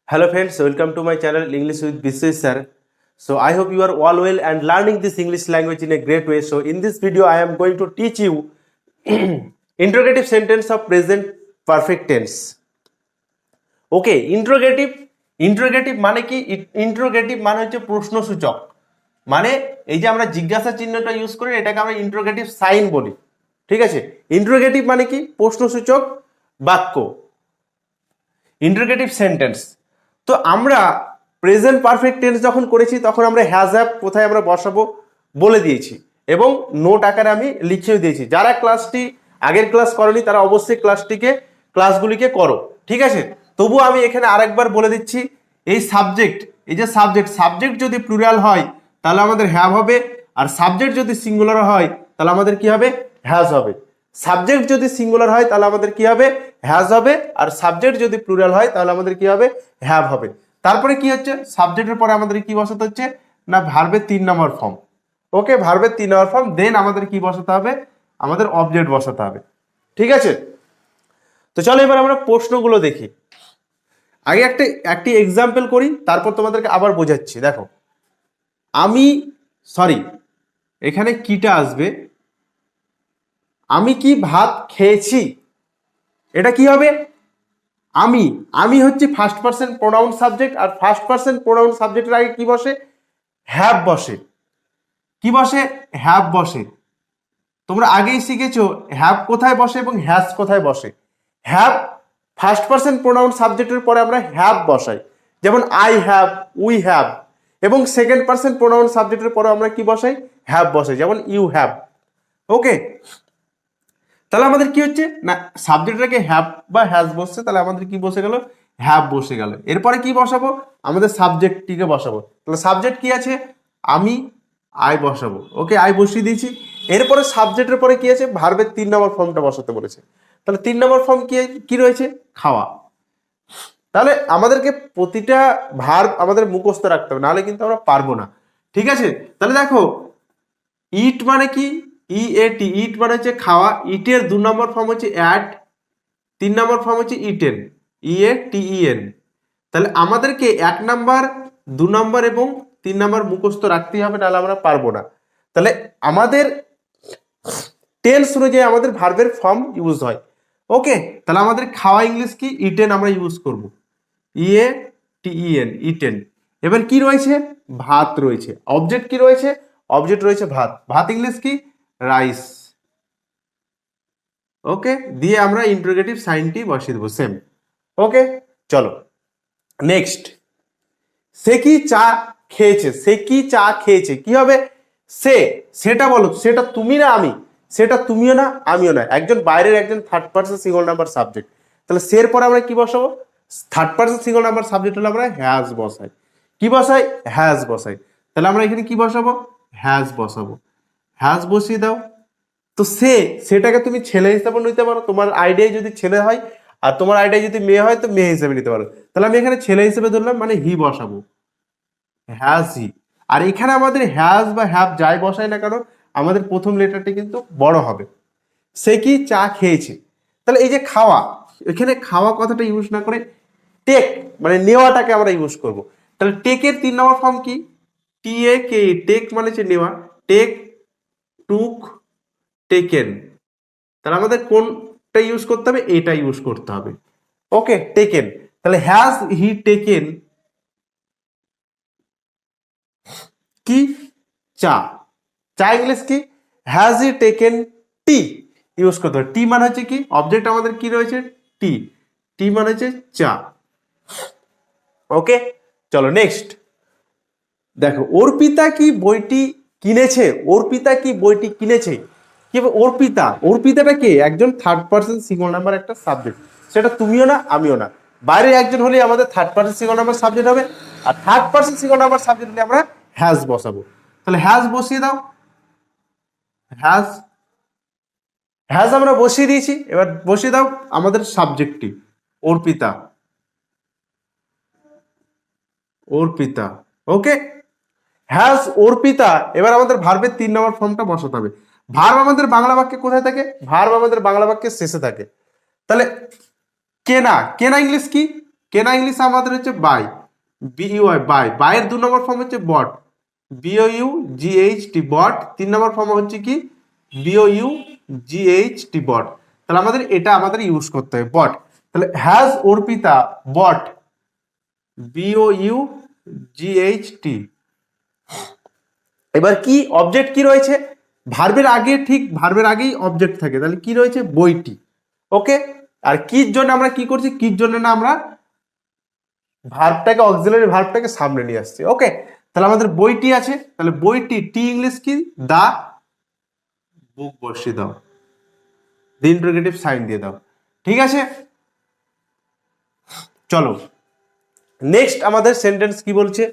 Hello friends, welcome to my channel English with Biswesh sir. So I hope you are all well and learning this English language in a great way. So in this video I am going to teach you interrogative sentence of present perfect tense. Okay, interrogative মানে কি? interrogative মানে হচ্ছে প্রশ্নসূচক। মানে এই যে আমরা জিজ্ঞাসা চিহ্নটা ইউজ করি এটাকে আমরা ইন্টারোগেটিভ সাইন বলি। ঠিক আছে, ইন্টারোগেটিভ মানে কি? প্রশ্নসূচক বাক্য, ইন্টারোগেটিভ সেন্টেন্স। তো আমরা প্রেজেন্ট পারফেক্ট টেন্স যখন করেছি তখন আমরা হ্যাজ হ্যাভ কোথায় আমরা বসাবো বলে দিয়েছি এবং নোট আকারে আমি লিখেও দিয়েছি। যারা ক্লাসটি আগের ক্লাস করনি তারা অবশ্যই ক্লাসগুলিকে করো। ঠিক আছে, তবু আমি এখানে আরেকবার বলে দিচ্ছি, এই সাবজেক্ট যদি প্লুরাল হয় তাহলে আমাদের হ্যাভ হবে, আর সাবজেক্ট যদি সিঙ্গুলার হয় তাহলে আমাদের কি হবে? হ্যাজ হবে। সাবজেক্ট যদি সিঙ্গুলার হয় তাহলে আমাদের কি হবে? হ্যাজ হবে। আর সাবজেক্ট যদি প্লুরাল হয় তাহলে আমাদের কি হবে? হ্যাভ হবে। তারপরে কি হচ্ছে? সাবজেক্টের পরে আমাদের কি বসাতে হচ্ছে না, ভার্বের 3 নম্বর ফর্ম। ওকে, ভার্বের 3 নম্বর ফর্ম, দেন আমাদের কি বসাতে হবে? আমাদের অবজেক্ট বসাতে হবে। ঠিক আছে, তো চলো এবার আমরা প্রশ্নগুলো দেখি। আগে একটি এক্সাম্পল করি, তারপর তোমাদেরকে আবার বোঝাচ্ছি। দেখো, এখানে কিটা আসবে, আমি কি ভাত খেয়েছি, এটা কি হবে? আমি হচ্ছে ফার্স্ট পারসন প্রোনাউন সাবজেক্ট, আর ফার্স্ট পারসন প্রোনাউন সাবজেক্টের আগে কি বসে? হ্যাভ বসে। কি বসে? হ্যাভ বসে। তোমরা আগেই শিখেছো হ্যাভ কোথায় বসে এবং হ্যাজ কোথায় বসে। হ্যাভ ফার্স্ট পারসন প্রোনাউন সাবজেক্টের পরে আমরা হ্যাভ বসাই, যেমন আই হ্যাভ, উই হ্যাভ। এবং সেকেন্ড পারসন প্রোনাউন সাবজেক্টের পরে আমরা কি বসাই? হ্যাভ বসাই, যেমন ইউ হ্যাভ। ওকে, তাহলে আমাদের কি হচ্ছে না, সাবজেক্টটাকে হ্যাভ বা হ্যাজ বসছে, তাহলে আমাদের কি বসে গেল? হ্যাভ বসে গেল। এরপরে কি বসাবো? আমাদের সাবজেক্টটিকে বসাবো। তাহলে সাবজেক্ট কি আছে? আমি, আই বসাবো। ওকে, আই বসিয়ে দিয়েছি। এরপরে সাবজেক্টের পরে কি আছে? ভার্বের 3 নম্বর ফর্মটা বসাতে বলেছে। তাহলে 3 নম্বর ফর্ম কি রয়েছে? খাওয়া। তাহলে আমাদেরকে প্রতিটা ভার্ব আমাদের মুখস্থ রাখতে হবে, নাহলে কিন্তু আমরা পারবো না। ঠিক আছে, তাহলে দেখো, ইট মানে কি? ইএটি, ইট মানে হচ্ছে খাওয়া। ইটের 2 নম্বর ফর্ম হচ্ছে অ্যাট, 3 নম্বর ফর্ম হচ্ছে ইটেন, ইএটিইএন। তাহলে আমাদেরকে 1 নাম্বার, 2 নম্বর এবং 3 নম্বর মুখস্থ রাখতেই হবে, নাহলে আমরা পারবো না। তাহলে আমাদের টেন্স অনুযায়ী আমাদের ভার্বের ফর্ম ইউজ হয়। ওকে, তাহলে আমাদের খাওয়া ইংলিশ কি? ইটেন আমরা ইউজ করব, ইএটিইএন, ইটেন। এবার কি রয়েছে? ভাত রয়েছে। অবজেক্ট কি রয়েছে? অবজেক্ট রয়েছে ভাত। ভাত ইংলিশ কি? রাইস। ওকে, দিয়ে আমরা ইন্টারোগেটিভ সাইনটি বসিয়ে দেবো সেম। ওকে, চলো নেক্সট। সে কি চা খেয়েছে? সে কি চা খেয়েছে, কি হবে? সেটা বলো, সেটা তুমি না আমি, সেটা তুমিও না আমিও না, একজন বাইরের, একজন third person single number subject. তাহলে সের পরে আমরা কি বসাবো? Third person single number subject হলে আমরা হ্যাজ বসাই। কি বসাই? হ্যাজ বসাই। তাহলে আমরা এখানে কি বসাবো? হ্যাজ বসাবো। হ্যাজ বসিয়ে দাও। তো সেটাকে তুমি ছেলে হিসাবে নিতে পারো, তোমার আইডিয়া যদি ছেলে হয়, আর তোমার আইডিয়া যদি মেয়ে হয় তো মেয়ে হিসেবে নিতে পারো। তাহলে আমি এখানে ছেলে হিসেবে ধরলাম, মানে হি বসাবো, হ্যাজ হি। আর এখানে আমাদের হ্যাজ বা হ্যাভ যাই বসাই না কেন, আমাদের প্রথম লেটারটি কিন্তু বড় হবে। সে কি চা খেয়েছে। তাহলে এই যে খাওয়া, এখানে খাওয়া কথাটা ইউজ না করে টেক মানে নেওয়াটাকে আমরা ইউজ করব। তাহলে টেকের 3 নম্বর ফর্ম কি? টিএকে, টেক মানে হচ্ছে নেওয়া। টেক, টুক, টেকেন। তাহলে আমাদের কোনটা ইউজ করতে হবে? এটা ইউজ করতে হবে। ওকে, টেকেন। তাহলে হ্যাজ হি টেকেন কি? চা। চা ইংলিশ কি? Has he taken tea use করতে হবে। টি মানে হচ্ছে কি? অবজেক্ট আমাদের কি রয়েছে? টি। টি মানে হচ্ছে চা। ওকে, চলো নেক্সট। দেখো, অর্পিতা কি বইটি কিনেছে? অর্পিতা কি বইটি কিনেছে, কি হবে? অর্পিতাটা কে? একজন থার্ড পারসন সিঙ্গল নাম্বার একটা সাবজেক্ট, সেটা তুমিও না আমিও না, বাইরে একজন হলে আমাদের third person single number subject হবে। আর third person single number subject হলে আমরা হ্যাজ বসাবো। তাহলে হ্যাজ বসিয়ে দাও। হ্যাজ হ্যাজ আমরা বসিয়ে দিয়েছি। এবার বসিয়ে দাও আমাদের সাবজেক্টটি, অর্পিতা। অর্পিতা। ওকে, হ্যাজ অর্পিতা। এবার আমাদের ভার্বের 3 নম্বর ফর্মটা বসাতে হবে। ভার্ব আমাদের বাংলা বাক্যে কোথায় থাকে? ভার্ব আমাদের বাংলা বাক্যের শেষে থাকে। তাহলে কেনা, কেনা ইংলিশ কি? কেনা ইংলিশ আমাদের হচ্ছে বাই, বিইউআই বাই, বাইয়ের 2 নম্বর ফর্ম হচ্ছে বট, বিওইউ জিএইচটি বট, 3 নম্বর ফর্ম হচ্ছে কি বিওইউ জিএইচটি বট। তাহলে আমাদের এটা আমাদের ইউজ করতে হবে বট। তাহলে has Arpita bought, B O U G H T. এবার কি অবজেক্ট কি রয়েছে, ভার্বের আগে, ঠিক ভার্বের আগেই অবজেক্ট থাকে, তাহলে কি রয়েছে বইটি। ওকে, আর কির জন্য আমরা কি করছি, কির জন্য না আমরা ভার্বটাকে, অক্সিলারি ভার্বটাকে সামনে নিয়ে আসছি। ওকে, তাহলে আমাদের বইটি আছে, তাহলে বইটি, টি ইংলিশ কি দা বুক বসিয়ে দাও, দি ইন্টারোগেটিভ সাইন দিয়ে দাও। ঠিক আছে, চলো নেক্সট আমাদের সেন্টেন্স কি বলছে,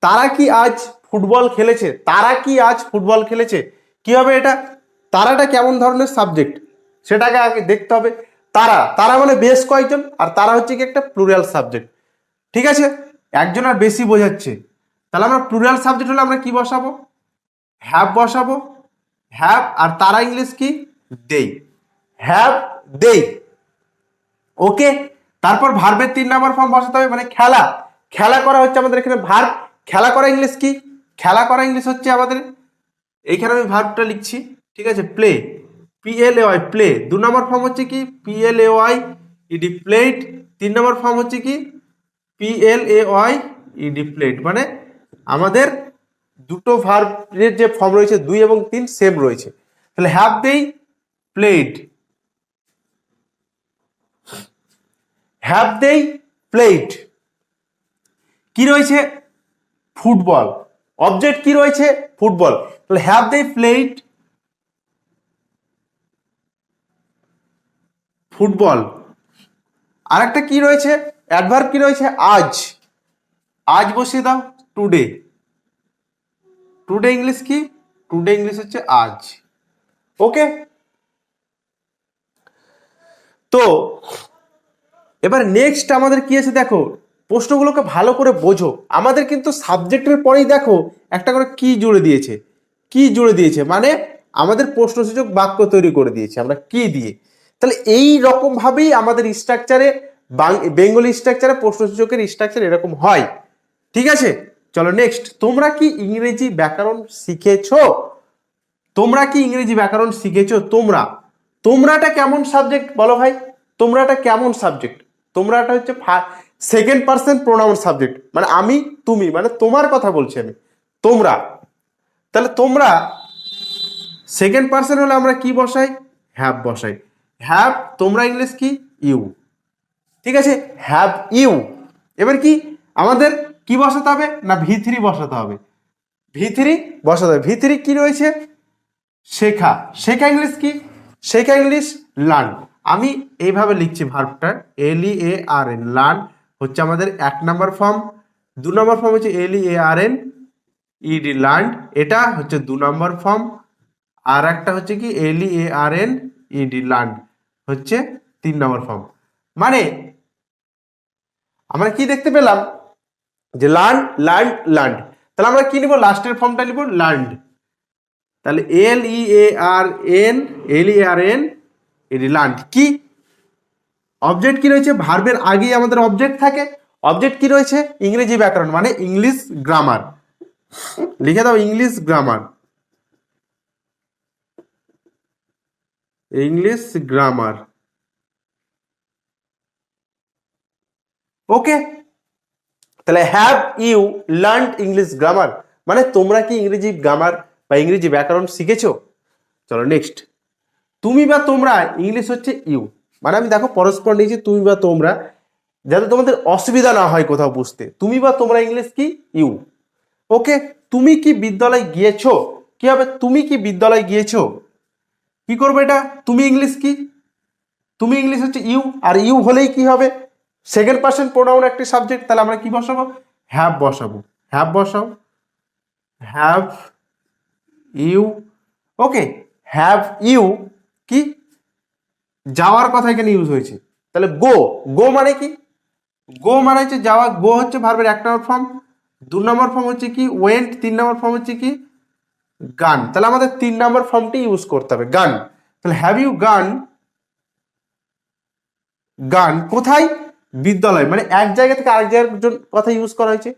তারা কি আজ ফুটবল খেলেছে, তারা কি আজ ফুটবল খেলেছে। কি হবে এটা, তারাটা কেমন ধরনের সাবজেক্ট সেটাকে আগে দেখতে হবে। তারা, তারা মানে বেশ কয়েকজন, আর তারা হচ্ছে কি একটা প্লুরাল সাবজেক্ট। ঠিক আছে, একজন আর বেশি বোঝাচ্ছে, তাহলে আমরা প্লুরাল সাবজেক্ট হলে আমরা কি বসাবো, হ্যাভ বসাবো, হ্যাভ, আর তারা ইংলিশ কি দেই, হ্যাভ দেই। ওকে, তারপর ভার্বের 3 নাম্বার ফর্ম বসাতে হবে, মানে খেলা, খেলা করা হচ্ছে আমাদের এখানে ভার্ব, খেলা করা ইংলিশ কি, খেলা করা ইংলিশ হচ্ছে আমাদের, এইখানে আমি ভার্বটা লিখছি, ঠিক আছে, প্লে, পিএলএওয়াই প্লে, 2 নম্বর ফর্ম হচ্ছে কি পিএলএওয়াই ইডি প্লেড, 3 নম্বর ফর্ম হচ্ছে কি পিএলএওয়াই ইডি প্লেড। মানে আমাদের দুটো ভার্বের যে ফর্ম রয়েছে 2 এবং 3 সেম রয়েছে। তাহলে হ্যাভ দেই প্লেড, হ্যাভ দেই প্লেড, কি রয়েছে ফুটবল, অবজেক্ট কি রয়েছে ফুটবল, তাহলে হ্যাভ দেই প্লেড ফুটবল। আরেকটা কি রয়েছে অ্যাডভার্ব কি রয়েছে আজ, আজ বসিয়ে দাও টুডে, টুডে ইংলিশ কি, টুডে ইংলিশ হচ্ছে আজ। ওকে, তো এবার নেক্সট আমাদের কি আছে দেখো, প্রশ্নগুলোকে ভালো করে বোঝো। আমাদের কিন্তু সাবজেক্টের পরেই দেখো একটা করে কি জুড়ে দিয়েছে, কি জুড়ে দিয়েছে, মানে আমাদের প্রশ্নসূচক বাক্য তৈরি করে দিয়েছে আমরা কি দিয়ে। তাহলে এই রকম ভাবেই আমাদের স্ট্রাকচারে, বেঙ্গলি স্ট্রাকচারে প্রশ্নসূচকের স্ট্রাকচার এরকম হয়। ঠিক আছে, চলো নেক্সট, তোমরা কি ইংরেজি ব্যাকরণ শিখেছো, তোমরা কি ইংরেজি ব্যাকরণ শিখেছো, তোমরা, তোমরাটা কেমন সাবজেক্ট বলো ভাই, তোমরাটা কেমন সাবজেক্ট, তোমরাটা হচ্ছে সেকেন্ড পারসন প্রোনাউন সাবজেক্ট, মানে আমি তুমি, মানে তোমার কথা বলছি আমি, তোমরা। তাহলে তোমরা সেকেন্ড পারসন হলে আমরা কি বসাই, হ্যাভ বসাই, হ্যাভ, তোমরা ইংলিশ কি ইউ। ঠিক আছে, হ্যাভ ইউ। এবার কি আমাদের কি বসাতে হবে না ভি3 বসাতে হবে, ভি3 বসাতে হবে, ভি3 কি রয়েছে শেখা, শেখা ইংলিশ কি, শেখা ইংলিশ লার্ন। আমি এইভাবে লিখছি ভার্বটা, LEARN, লার্ন হচ্ছে আমাদের 1 নম্বর ফর্ম, 2 নম্বর ফর্ম হচ্ছে LEARN ইডি লার্ন, এটা হচ্ছে 2 নম্বর ফর্ম, আর একটা হচ্ছে কি LEARN ইডি লার্ন হচ্ছে 3 নম্বর ফর্ম। মানে আমরা কি দেখতে পেলাম যে লার্ন, লার্ন, লার্ন, তাহলে আমরা কি নিব, লাস্টের ফর্মটা নিব লার্নড। তাহলে LEARN এটি লার্ন, কি অবজেক্ট কি রয়েছে, ভার্বের আগেই আমাদের অবজেক্ট থাকে, অবজেক্ট কি রয়েছে ইংরেজি ব্যাকরণ, মানে ইংলিশ গ্রামার, লিখে দাও English grammar, English grammar. Okay, তাহলে have you learn English grammar, মানে তোমরা কি ইংরেজি গ্রামার বা ইংরেজি ব্যাকরণ শিখেছো। চলো নেক্সট, তুমি বা তোমরা ইংলিশ হচ্ছে ইউ, মানে আমি দেখো পরস্পর নিয়েছি তুমি বা তোমরা, যাতে তোমাদের অসুবিধা না হয় কোথাও বুঝতে, তুমি বা তোমরা ইংলিশ কি ইউ। ওকে, তুমি কি বিদ্যালয় গিয়েছো, কি হবে তুমি কি বিদ্যালয় গিয়েছো, কি করবে এটা, তুমি ইংলিশ কি, তুমি ইংলিশ হচ্ছে ইউ, আর ইউ হলেই কি হবে সেকেন্ড পারসন প্রোনাউন একটি সাবজেক্ট, তাহলে আমরা কি বসাবো হ্যাভ বসাবো, হ্যাভ বসাও, have you. Okay, have you কি যাওয়ার কথা এখানে ইউজ হয়েছে, তাহলে গো, গো মানে কি, গো মানে হচ্ছে যাওয়া, গো হচ্ছে ভার্বের 1 নম্বর ফর্ম, 2 নম্বর ফর্ম হচ্ছে কি ওয়েন্ট, 3 নম্বর ফর্ম হচ্ছে কি গান, তাহলে আমাদের 3 নম্বর ফর্মটি ইউজ করতে হবে গান। তাহলে হ্যাভ ইউ গান, গান কোথায় বিদ্যালয় মানে এক জায়গা থেকে আরেক জায়গার কথা ইউজ করা হয়েছে,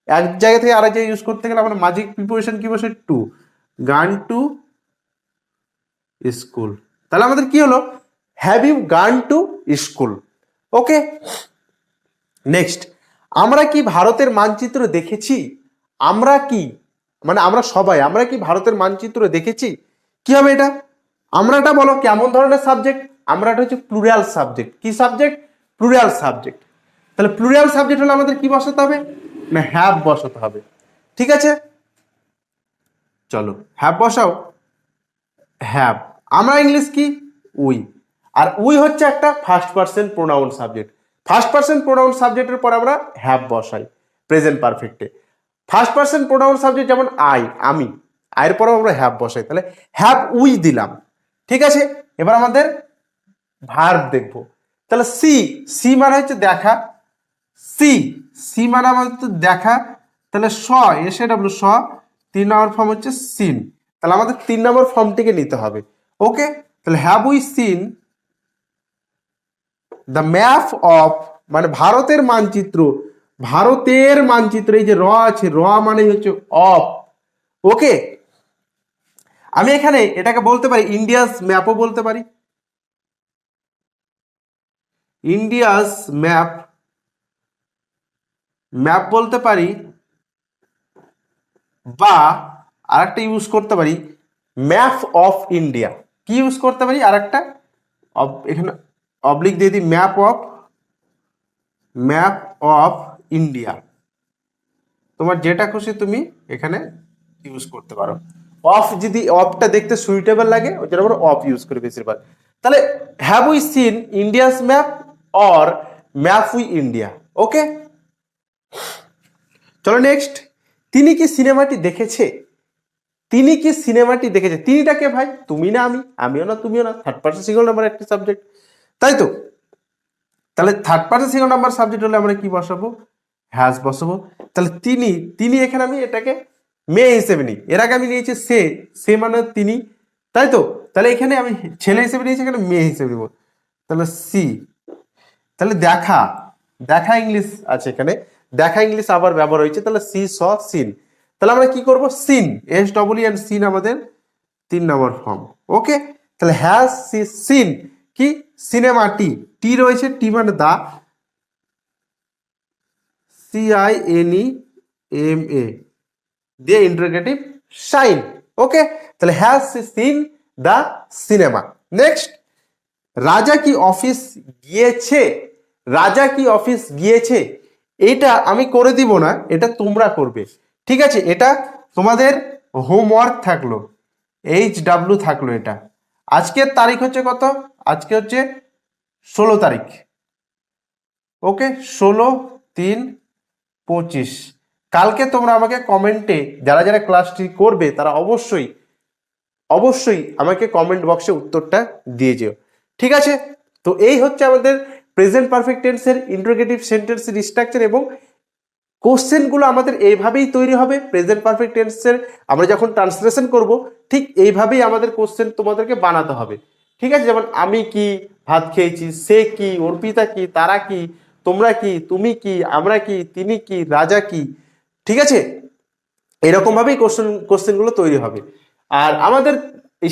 এক জায়গা থেকে আরেক জায়গায় ইউজ করতে গেলে আমরা মাঝিক প্রিপোজিশন কি বসে টু, গান টু স্কুল। তাহলে আমাদের কি হলো, হ্যাভ ইউ গান টু স্কুল। ওকে, নেক্সট, আমরা কি ভারতের মানচিত্র দেখেছি? আমরা কি মানে আমরা সবাই, আমরা কি ভারতের মানচিত্র দেখেছি? কি হবে এটা? আমরাটা বলো কেমন ধরনের সাবজেক্ট? আমরাটা হচ্ছে প্লুরাল সাবজেক্ট। কি সাবজেক্ট? Plural subject. তাহলে প্লুরাল সাবজেক্ট হলে আমাদের কি বসাতে হবে না, হ্যাভ বসাতে হবে। ঠিক আছে, চলো হ্যাভ বসাও। হ্যাভ, আমরা ইংলিশ কি উই, আর উই হচ্ছে একটা first person pronoun subject. First person pronoun সাবজেক্টের পর আমরা হ্যাভ বসাই প্রেজেন্ট পারফেক্টে। ফার্স্ট পারসন প্রোনাউন সাবজেক্ট যেমন আই, আমি, আয়ের পরেও আমরা হ্যাভ বসাই, তাহলে হ্যাভ উই দিলাম। ঠিক আছে, এবার আমাদের ভার্ব দেখবো। তাহলে সি, সি মানে হচ্ছে দেখা, সি, সি মানে আমাদের দেখা, তাহলে স, এসে ডাব্লিউ স, 3 নম্বর ফর্ম হচ্ছে সিন। তাহলে আমাদের 3 নম্বর ফর্মটিকে নিতে হবে। ওকে, তাহলে have we seen the map of, মানে ভারতের মানচিত্র, ভারতের মানচিত্র, এই যে র আছে, র মানে হচ্ছে অফ। ওকে, আমি এখানে এটাকে বলতে পারি ইন্ডিয়াস ম্যাপও বলতে পারি, ইন্ডিয়াস ম্যাপ, ম্যাপ বলতে পারি, বা আরেকটা ইউজ করতে পারি ম্যাপ অফ ইন্ডিয়া। কি ইউজ করতে পারি আরেকটা, এখানে অবলিক দিয়ে দিই, map of, map of India. তোমার যেটা খুশি তুমি এখানে ইউজ করতে পারো। অফ যদি অফটা দেখতে সুইটেবল লাগে ওই জন্য আমরা অফ ইউজ করি বেশিরভাগ। তাহলে have we seen India's map or map we India. Okay, চলো নেক্সট, তিনি কি সিনেমাটি দেখেছে? তিনি কি সিনেমাটি দেখেছে, তিনিটাকে ভাই, তুমি না আমি, আমিও না তুমিও না, থার্ড পার্সন সিঙ্গল নাম্বার একটি সাবজেক্ট, তাই তো? তাহলে third person single number subject হলে আমরা কি বসাবো, হ্যাজ বসাবো। তাহলে তিনি, তিনি এখানে আমি এটাকে মেয়ে হিসেবে নিই, এর আগে আমি নিয়েছি সে, সে মানে তিনি, তাই তো? তাহলে এখানে আমি ছেলে হিসেবে নিয়েছি, এখানে মেয়ে হিসেবে নিব। তাহলে সি, তাহলে দেখা, দেখা ইংলিশ আছে এখানে, দেখা ইংলিশ আবার ব্যবহার হয়েছে, তাহলে সি স সিন। তাহলে আমরা কি করব, seen, S W and seen আমাদের 3 নম্বর ফর্ম। ওকে, তাহলে হ্যাজ সি সিন কি সিনেমাটি, টি রয়েছে, টি মানে দা, CINEMA দিয়ে ইন্টারোগেটিভ সাইন। ওকে, তাহলে has she seen the cinema. Next, Raja কি অফিস গিয়েছে? রাজা কি অফিস গিয়েছে, এটা আমি করে দিব না, এটা তোমরা করবে। ঠিক আছে, এটা তোমাদের হোমওয়ার্ক থাকলো, HW থাকলো এটা। আজকের তারিখ হচ্ছে কত, আজকে হচ্ছে 16 তারিখ। ওকে, 16/3/25। কালকে তোমরা আমাকে কমেন্টে, যারা যারা ক্লাসটি করবে তারা অবশ্যই অবশ্যই আমাকে কমেন্ট বক্সে উত্তরটা দিয়ে যেও। ঠিক আছে, তো এই হচ্ছে আমাদের প্রেজেন্ট পারফেক্ট টেন্সের ইন্টারোগেটিভ সেন্টেন্সের স্ট্রাকচার, এবং কোশ্চেনগুলো আমাদের এইভাবেই তৈরি হবে। প্রেজেন্ট পারফেক্ট টেন্সের আমরা যখন ট্রান্সলেশন করব ঠিক এইভাবেই আমাদের কোশ্চেন তোমাদেরকে বানাতে হবে। ঠিক আছে, যেমন আমি কি ভাত খেয়েছি, সে কি, অর্পিতা কি, তারা কি, তোমরা কি, তুমি কি, আমরা কি, তিনি কি, রাজা কি। ঠিক আছে, এরকম ভাবেই কোশ্চেনগুলো তৈরি হবে। আর আমাদের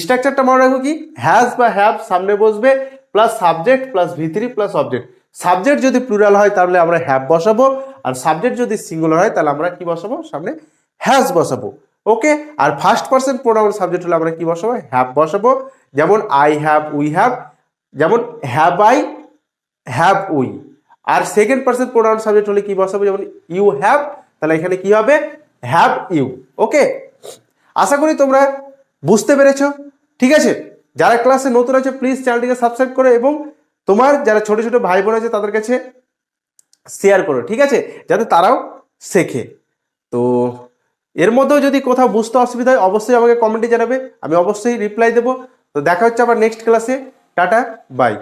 স্ট্রাকচারটা মনে রাখবো কি, হ্যাজ বা হ্যাভ সামনে বসবে, plus subject plus V3 plus object. Subject যদি প্লুরাল হয় তাহলে আমরা হ্যাভ বসাবো, আর সাবজেক্ট যদি সিঙ্গুলার হয় তাহলে আমরা কি বসাবো, সামনে হ্যাজ বসাবো। ওকে, আর ফার্স্ট পারসন প্রোনাউন সাবজেক্ট হলে আমরা কি বসাবো, হ্যাভ বসাবো। যেমন আই হ্যাভ, উই হ্যাভ, যেমন হ্যাভ আই, হ্যাভ উই। আর সেকেন্ড পারসন প্রোনাউন সাবজেক্ট হলে কি বসাবো, যেমন ইউ হ্যাভ, তাহলে এখানে কি হবে, হ্যাভ ইউ। ওকে, আশা করি তোমরা বুঝতে পেরেছো। ঠিক আছে, যারা ক্লাসে নতুন আছে প্লিজ চ্যানেলটিকে সাবস্ক্রাইব করো, এবং তোমার যারা ছোট ছোট ভাই বোন আছে তাদের কাছে শেয়ার করো। ঠিক আছে, যাতে তারাও শেখে। তো এর মধ্যেও যদি কোথাও বুঝতে অসুবিধা হয় অবশ্যই আমাকে কমেন্টে জানাবে, আমি অবশ্যই রিপ্লাই দেবো। তো দেখা হচ্ছে আবার নেক্সট ক্লাসে, টাটা বাই।